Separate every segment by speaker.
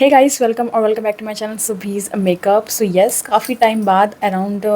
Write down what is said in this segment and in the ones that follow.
Speaker 1: हे guys, welcome और welcome back to my channel सुभीज makeup. So yes, काफ़ी time बाद अराउंड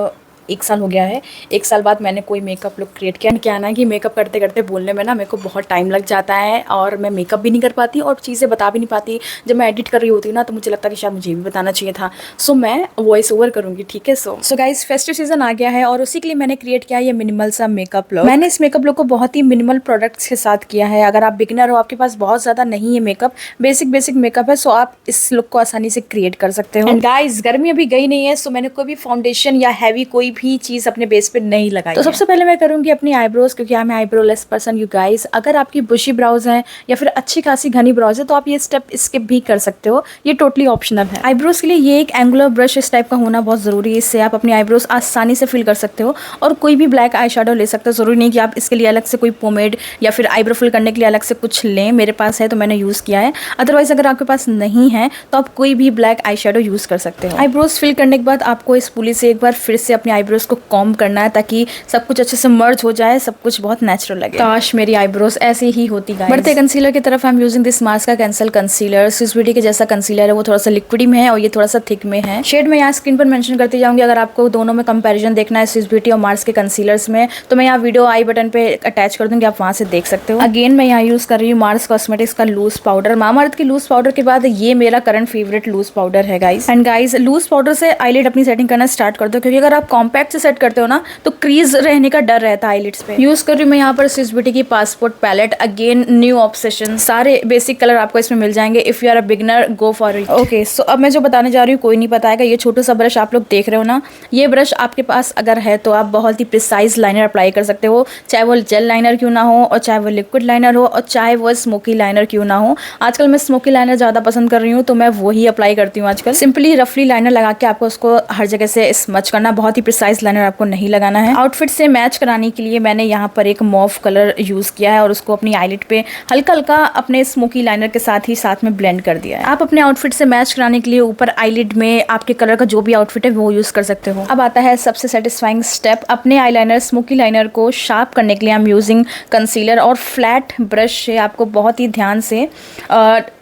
Speaker 1: 1 साल हो गया है। 1 साल बाद मैंने कोई मेकअप लुक क्रिएट किया। क्या ना कि मेकअप करते करते बोलने में ना मेरे को बहुत टाइम लग जाता है और मैं मेकअप भी नहीं कर पाती और चीज़ें बता भी नहीं पाती। जब मैं एडिट कर रही होती हूँ ना तो मुझे लगता है कि शायद मुझे भी बताना चाहिए था। सो मैं वॉइस ओवर करूँगी, ठीक है। सो गाइस, फेस्टिव सीजन आ गया है और उसी के लिए मैंने क्रिएट किया ये मिनिमल सा मेकअप लुक। मैंने इस मेकअप लुक को बहुत ही मिनिमल प्रोडक्ट्स के साथ किया है। अगर आप बिगिनर हो, आपके पास बहुत ज़्यादा नहीं है मेकअप, बेसिक बेसिक मेकअप है, सो आप इस लुक को आसानी से क्रिएट कर सकते हो। एंड गाइस, गर्मी अभी गई नहीं है, सो मैंने कोई भी फाउंडेशन या हैवी कोई भी चीज़ अपने बेस पे नहीं लगाई। तो सबसे पहले मैं करूंगी अपनी आईब्रोज, क्योंकि I am eyebrowless person you guys. अगर आपकी बुशी ब्राउज है या फिर अच्छी खासी घनी ब्राउज है तो आप ये स्टेप स्किप भी कर सकते हो, ये टोटली ऑप्शनल है। आईब्रोज के लिए ये एक एंगुलर ब्रश इस टाइप का होना बहुत जरूरी है। इससे आप अपनी आईब्रोज आसानी से फिल कर सकते हो और कोई भी ब्लैक आई शेडो ले सकते हो। जरूरी नहीं कि आप इसके लिए अलग से कोई पोमेड या फिर आईब्रो फिल करने के लिए अलग से कुछ लें। मेरे पास है तो मैंने यूज़ किया है। अदरवाइज अगर आपके पास नहीं है तो आप कोई भी ब्लैक आई शेडो यूज़ कर सकते हो। आईब्रोज फिल करने के बाद आपको इस पुली से एक बार फिर से अपनी आईब्रोज को कॉम्ब करना है ताकि सब कुछ अच्छे से मर्ज हो जाए, सब कुछ बहुत नेचुरल लगे। काश मेरी आईब्रोज ऐसी ही होती गाइस। बढ़ते कंसीलर की तरफ I am using this Mars का कैंसल कंसीलर। स्विस ब्यूटी के जैसा कंसीलर है, वो थोड़ा सा लिक्विडी में है और ये थोड़ा सा थिक में है। शेड मैं यहाँ स्क्रीन पर मेंशन करती जाऊंगी। अगर आपको दोनों में कंपैरिजन देखना है स्विस ब्यूटी और मार्स के कंसीलर्स में, तो मैं यहाँ वीडियो आई बटन पे अटैच कर दूंगी, आप वहां से देख सकते हो। अगेन मैं यहाँ यूज कर रही हूँ मार्स कॉस्मेटिक्स का लूज पाउडर। मामाअर्थ के लूज पाउडर के बाद ये मेरा करंट फेवरेट लूज पाउडर है guys. And guys, loose powder से आईलिड अपनी सेटिंग करना स्टार्ट कर दो, क्योंकि अगर आप कॉम्पैक्ट से सेट करते हो ना तो क्रीज रहने का डर रहता है आईलिड्स पे। यूज कर रही हूँ मैं यहाँ पर स्विस ब्यूटी की passport palette. Again new obsession, सारे बेसिक कलर आपको इसमें मिल जाएंगे। If you are a beginner, go for it. Okay, so अब मैं जो बताने जा रही हूँ कोई नहीं बताएगा। ये छोटा सा ब्रश आप लोग देख रहे हो ना, ये ब्रश आपके पास अगर है तो आप बहुत ही प्रिसाइज लाइनर अप्लाई कर सकते हो, चाहे वो जेल लाइनर क्यों ना हो और चाहे वो लिक्विड लाइनर हो और चाहे वो स्मोकी लाइनर क्यों ना हो। आजकल मैं स्मोकी लाइनर ज्यादा पसंद कर रही हूँ तो मैं वही अप्लाई करती हूँ आजकल। सिंपली रफली लाइनर लगा के आपको उसको हर जगह से स्मच करना, बहुत ही प्रिसाइज लाइनर आपको नहीं लगाना है। आउटफिट से मैच कराने के लिए मैंने यहाँ पर एक मॉव कलर यूज किया है और उसको अपनी आईलिड पे हल्का हल्का अपने स्मोकी लाइनर के साथ में ब्लेंड कर दिया है। आप अपने आउटफिट से मैच कराने के लिए ऊपर आईलिड में आपके कलर का जो भी आउटफिट है वो यूज कर सकते हो। अब आता है सबसे सेटिस्फाइंग स्टेप, अपने आईलाइनर स्मोकी लाइनर को शार्प करने के लिए आई एम यूजिंग कंसीलर और फ्लैट ब्रश से आपको बहुत ही ध्यान से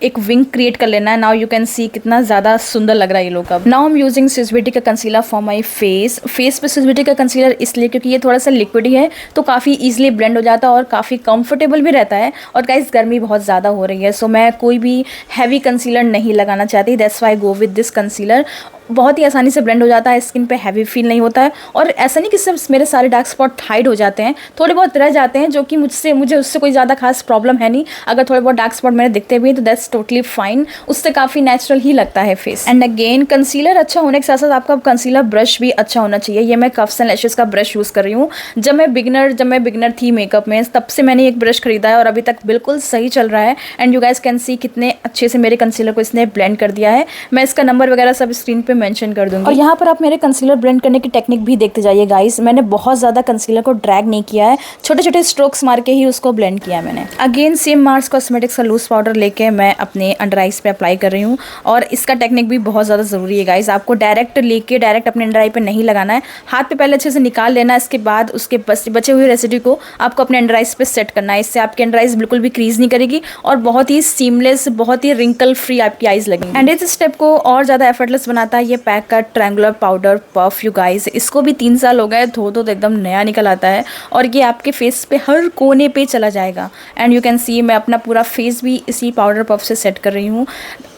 Speaker 1: एक विंग क्रिएट कर लेना है। नाउ यू कैन सी कितना ज्यादा सुंदर लग रहा है ये लुक। अब now I am using Swiss beauty का कंसीलर फॉर माई फेस पे स्विस ब्यूटी का कंसीलर इसलिए क्योंकि ये थोड़ा सा लिक्विड ही है तो काफ़ी ईजिली ब्लेंड हो जाता है और काफ़ी कंफर्टेबल भी रहता है। और गाइस, गर्मी बहुत ज़्यादा हो रही है सो मैं कोई भी हैवी कंसीलर नहीं लगाना चाहती, that's why go with this concealer. बहुत ही आसानी से ब्लेंड हो जाता है, स्किन पे हैवी फील नहीं होता है और ऐसा नहीं कि सिर्फ मेरे सारे डार्क स्पॉट हाइड हो जाते हैं, थोड़े बहुत रह जाते हैं जो कि मुझे उससे कोई ज़्यादा खास प्रॉब्लम है नहीं। अगर थोड़े बहुत डार्क स्पॉट मेरे दिखते भी हैं तो दैट्स टोटली फाइन, उससे काफ़ी नेचुरल ही लगता है फेस। एंड अगेन, कंसीलर अच्छा होने के साथ साथ आपका कंसीलर ब्रश भी अच्छा होना चाहिए। ये मैं कफ्स एंड लैशेस का ब्रश यूज़ कर रही हूँ। जब मैं बिगनर थी मेकअप में तब से मैंने एक ब्रश खरीदा है और अभी तक बिल्कुल सही चल रहा है। And you guys can see कितने अच्छे से मेरे कंसीलर को इसने ब्लेंड कर दिया है। मैं इसका नंबर वगैरह सब स्क्रीन पे मेंशन कर दूंगी। और यहाँ पर आप मेरे कंसीलर ब्लेंड करने की टेक्निक भी देखते जाइए गाइस। मैंने बहुत ज़्यादा कंसीलर को ड्रैग नहीं किया है, छोटे छोटे स्ट्रोक्स मार के ही उसको ब्लेंड किया है मैंने। अगेन सेम मार्स कॉस्मेटिक्स का लूज पाउडर लेके मैं अपने अंडर आइज पे अप्लाई कर रही हूँ और इसका टेक्निक भी बहुत ज़्यादा ज़रूरी है गाइस। आपको डायरेक्ट अपने अंडर आई पे नहीं लगाना है, हाथ पे पहले अच्छे से निकाल लेना है। इसके बाद उसके बचे हुए रेसिड्यू को आपको अपने अंडर आइज पे सेट करना है। इससे आपकी अंडर आइज बिल्कुल भी क्रीज नहीं करेगी और बहुत ही सीमलेस, बहुत ही रिंकल फ्री आपकी आइज लगेंगी। एंड इस स्टेप को और ज़्यादा एफर्टलेस बनाता है ये पैक का triangular powder puff you guys. इसको भी 3 साल हो गए, धो तो एकदम नया निकल आता है और ये आपके फेस पे हर कोने पे चला जाएगा। एंड यू कैन सी मैं अपना पूरा फेस भी इसी पाउडर पफ से सेट कर रही हूँ,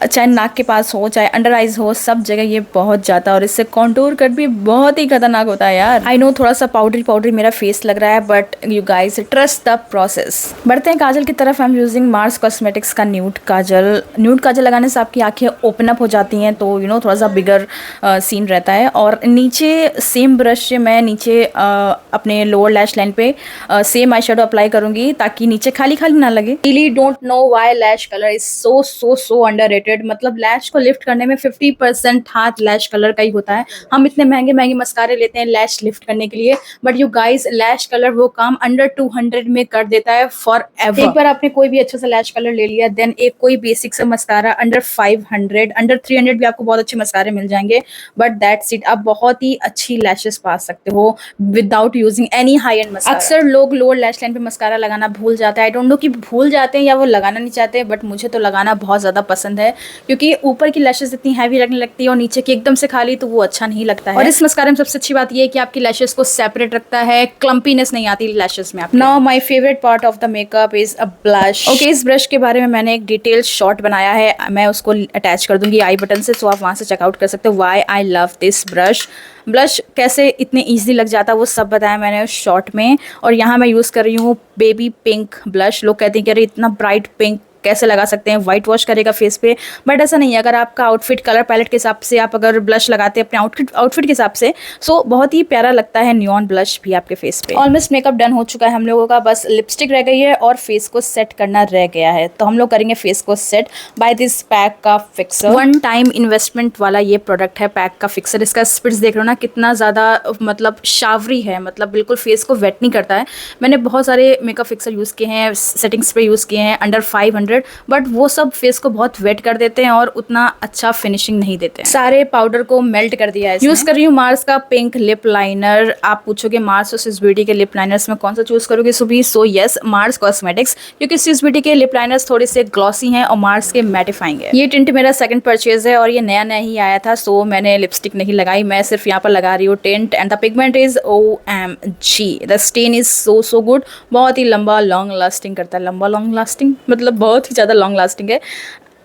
Speaker 1: चाहे नाक के पास हो चाहे अंडर आइज हो, सब जगह ये बहुत जाता है और इससे कॉन्टूर कट भी बहुत ही खतरनाक होता है यार। आई नो थोड़ा सा पाउडरी मेरा फेस लग रहा है but you guys trust the process. बढ़ते हैं काजल की तरफ। I am using Mars cosmetics का न्यूड काजल। न्यूड काजल लगाने से आपकी आंखें ओपन अप हो जाती हैं तो यू नो थोड़ा सा बिगर सीन रहता है। और नीचे सेम ब्रश से मैं नीचे अपने लोअर लैश लाइन पे सेम आई शेडो अप्लाई करूंगी ताकि नीचे खाली खाली ना लगे। Really don't know why lash colour is so underrated. मतलब लैश को लिफ्ट करने में 50% हाथ लैश कलर का ही होता है। हम इतने महंगे मस्कारे लेते हैं लैश लिफ्ट करने के लिए, but you guys lash colour वो काम अंडर 200 में कर देता है फॉर एवर। एक बार आपने कोई भी अच्छा सा लैश कलर ले लिया, देन एक कोई बेसिक सा मस्कारा अंडर 500, अंडर 300 भी आपको बहुत अच्छे मस्कारे मिल मिल जाएंगे, बट दैट्स इट। आप बहुत ही अच्छी लैशेस पा सकते हो without using any high and mascara. अक्सर लोग लोअर लैश लाइन पे मस्कारा लगाना भूल जाते हैं। आई डोंट नो कि भूल जाते हैं या वो लगाना नहीं चाहते, बट मुझे तो लगाना बहुत ज़्यादा पसंद है, क्योंकि ऊपर की लैशेस इतनी हैवी लगने लगती है और नीचे की एकदम से खाली, तो वो अच्छा नहीं लगता है। और इस मस्कारा में सबसे अच्छी बात ये है कि आपकी लैशेस को सेपरेट रखता है, क्लम्पीनेस नहीं आती लैशेस में। Now my favourite part of the makeup is a blush. Okay, इस ब्रश के बारे में मैंने एक डिटेल शॉर्ट बनाया है, मैं उसको अटैच कर दूंगी आई बटन से, सो आप वहां से चेकआउट कर सकते हो। Why I love this brush. Blush कैसे इतने ईजी लग जाता है वो सब बताया मैंने उस शॉर्ट में। और यहाँ मैं यूज़ कर रही हूँ बेबी पिंक ब्लश। लोग कहते हैं कि अरे इतना ब्राइट पिंक कैसे लगा सकते हैं, वाइट वॉश करेगा फेस पे, बट ऐसा नहीं है। अगर आपका आउटफिट कलर पैलेट के हिसाब से आप अगर ब्लश लगाते हैं अपने आउटफिट के हिसाब से, सो बहुत ही प्यारा लगता है नियॉन ब्लश भी आपके फेस पे। ऑलमोस्ट मेकअप डन हो चुका है हम लोगों का, बस लिपस्टिक रह गई है और फेस को सेट करना रह गया है। तो हम लोग करेंगे फेस को सेट बाय दिस पैक का फिक्सर। वन टाइम इन्वेस्टमेंट वाला ये प्रोडक्ट है पैक का फिक्सर। इसका स्पिट्स देख रहे हो ना कितना ज़्यादा मतलब शावरी है, मतलब बिल्कुल फेस को वेट नहीं करता है। मैंने बहुत सारे मेकअप फिक्सर यूज़ किए हैं, सेटिंग्स पे यूज़ किए हैं अंडर 500, बट वो सब फेस को बहुत वेट कर देते हैं और उतना अच्छा फिनिशिंग नहीं देते हैं। सारे पाउडर को मेल्ट कर दिया है। यूज कर रही हूँ मार्स का पिंक लिप लाइनर। आप पूछोगे मार्स और स्विस ब्यूटी के लिप लाइनर्स में कौन सा चूज करोगे सुबह? सो यस, मार्स कॉस्मेटिक्स, क्योंकि स्विस ब्यूटी के लिप लाइनर्स थोड़े से ग्लॉसी हैं और मार्स के मैटिफाइंग है। ये टिंट मेरा सेकंड परचेज है और ये नया नया ही आया था, सो मैंने लिपस्टिक नहीं लगाई, मैं सिर्फ यहाँ पर लगा रही हूँ tint. And the pigment is OMG, the stain is so good. बहुत ही लंबा लॉन्ग लास्टिंग करता है। लंबा लॉन्ग लास्टिंग मतलब बहुत ही ज़्यादा लॉन्ग लास्टिंग है।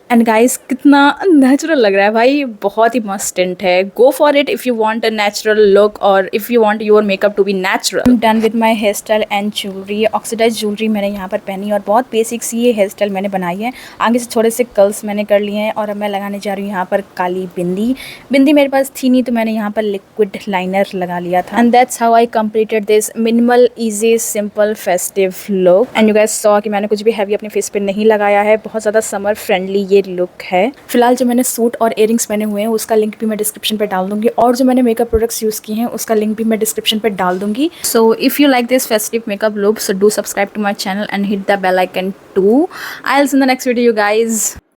Speaker 1: एंड गाइस कितना नेचुरल लग रहा है भाई, बहुत ही मस्त टिंट है। Go for it if you want a natural look और if you want your makeup to be natural. I am done with my hairstyle and jewellery. Oxidised jewellery मैंने यहाँ पर पहनी और बहुत बेसिक सी ये हेयर स्टाइल मैंने बनाई है। आगे से थोड़े से कर्ल्स मैंने कर लिए हैं और अब मैं लगाने जा रही हूँ यहाँ पर काली बिंदी। बिंदी मेरे पास थी नहीं तो मैंने यहाँ पर लिक्विड लाइनर लगा लिया था। And that's how I completed this minimal easy simple festive look. And you guys saw कि मैंने कुछ भी हैवी अपने फेस पे नहीं लगाया है, बहुत ज़्यादा समर फ्रेंडली ये लुक है। फिलहाल जो मैंने सूट और इयरिंग्स पहने हुए हैं उसका लिंक भी मैं डिस्क्रिप्शन पे डाल दूंगी, और जो मैंने मेकअप प्रोडक्ट्स यूज़ किए हैं उसका लिंक भी मैं डिस्क्रिप्शन पे डाल दूंगी। So if you like this festive makeup look, so do subscribe to my channel and hit the bell icon too. I will see in the next video guys.